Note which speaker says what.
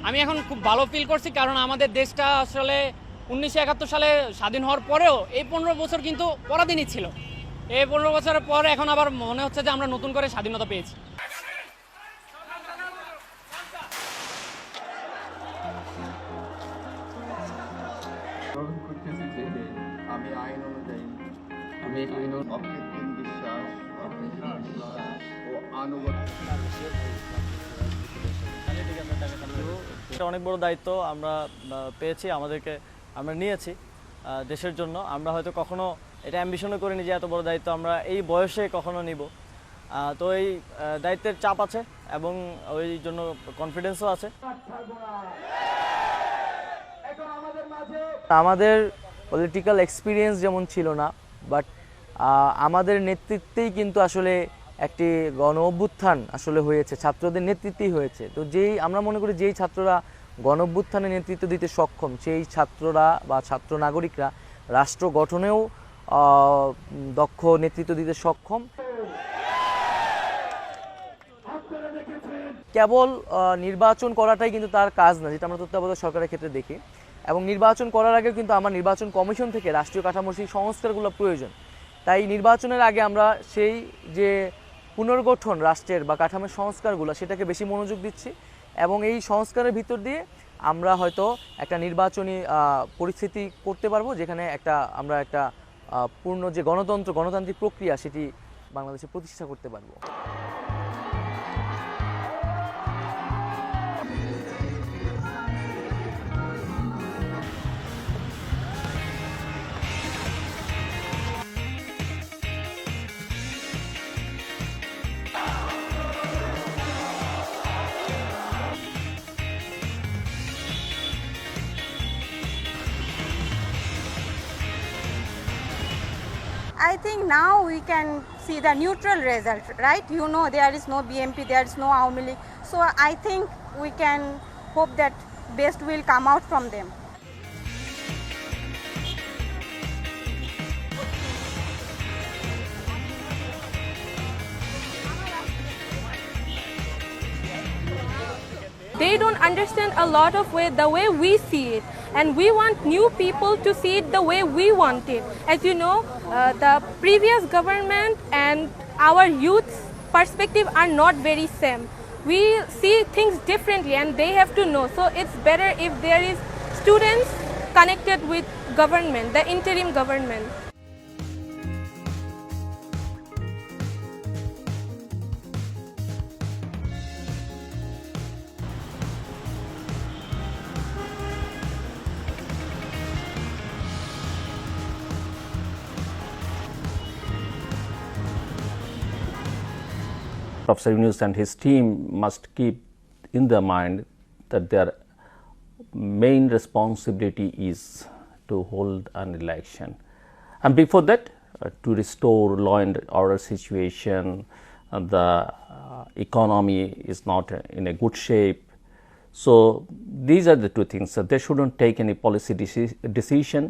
Speaker 1: আমি এখন খুব ভালো ফিল করছি, কারণ আমাদের দেশটা আসলে 1971 সালে স্বাধীন হওয়ার পরেও এই 15 বছর কিন্তু পরাধীনই ছিল। এই 15 বছরের পর এখন আবার মনে হচ্ছে যে আমরা নতুন করে স্বাধীনতা পেয়েছি।
Speaker 2: গ্রহণ করতেছি যে আমি আইন অনুযায়ী অকৃত্রিম বিশ্বাস ও আনুগত্য।
Speaker 3: এটা অনেক বড় দায়িত্ব আমরা পেয়েছি, আমরা নিয়েছি দেশের জন্য। আমরা হয়তো কখনো এটা অ্যাম্বিশনও করিনি যে এত বড় দায়িত্ব আমরা এই বয়সে কখনো নিব। তো এই দায়িত্বের চাপ আছে এবং ওই জন্য কনফিডেন্সও আছে। আমাদের পলিটিক্যাল এক্সপিরিয়েন্স যেমন ছিল না, বাট আমাদের নেতৃত্বেই কিন্তু আসলে একটি গণ অভ্যুত্থান আসলে হয়েছে, ছাত্রদের নেতৃত্বেই হয়েছে। তো আমরা মনে করি যেই ছাত্ররা গণ অভ্যুত্থানে নেতৃত্ব দিতে সক্ষম, সেই ছাত্ররা বা ছাত্র নাগরিকরা রাষ্ট্র গঠনেও দক্ষ নেতৃত্ব দিতে সক্ষম। কেবল নির্বাচন করাটাই কিন্তু তার কাজ না, যেটা আমরা তত্ত্বাবধায়ক সরকারের ক্ষেত্রে দেখি। এবং নির্বাচন করার আগে কিন্তু আমার নির্বাচন কমিশন থেকে রাষ্ট্রীয় কাঠামোর সেই সংস্কারগুলো প্রয়োজন। তাই নির্বাচনের আগে আমরা সেই যে পুনর্গঠন রাষ্ট্রের বা কাঠামোর সংস্কারগুলো, সেটাকে বেশি মনোযোগ দিচ্ছি। এবং এই সংস্কারের ভিতর দিয়ে আমরা হয়তো একটা নির্বাচনী পরিস্থিতি করতে পারবো, যেখানে আমরা একটা পূর্ণ যে গণতান্ত্রিক প্রক্রিয়া, সেটি বাংলাদেশে প্রতিষ্ঠা করতে পারবো।
Speaker 4: I think now we can see the neutral result, right? You know, there is no BMP, there is no Awami League. So I think we can hope that best will come out from them.
Speaker 5: They don't understand a lot of the way we see it, and we want new people to see it the way we want it. As you know, the previous government and our youth's perspective are not very same. We see things differently and they have to know. So it's better if there is students connected with government, the interim government.
Speaker 6: Professor Yunus and his team must keep in their mind that their main responsibility is to hold an election, and before that to restore law and order situation. The economy is not in a good shape. So these are the two things. So they shouldn't take any policy decision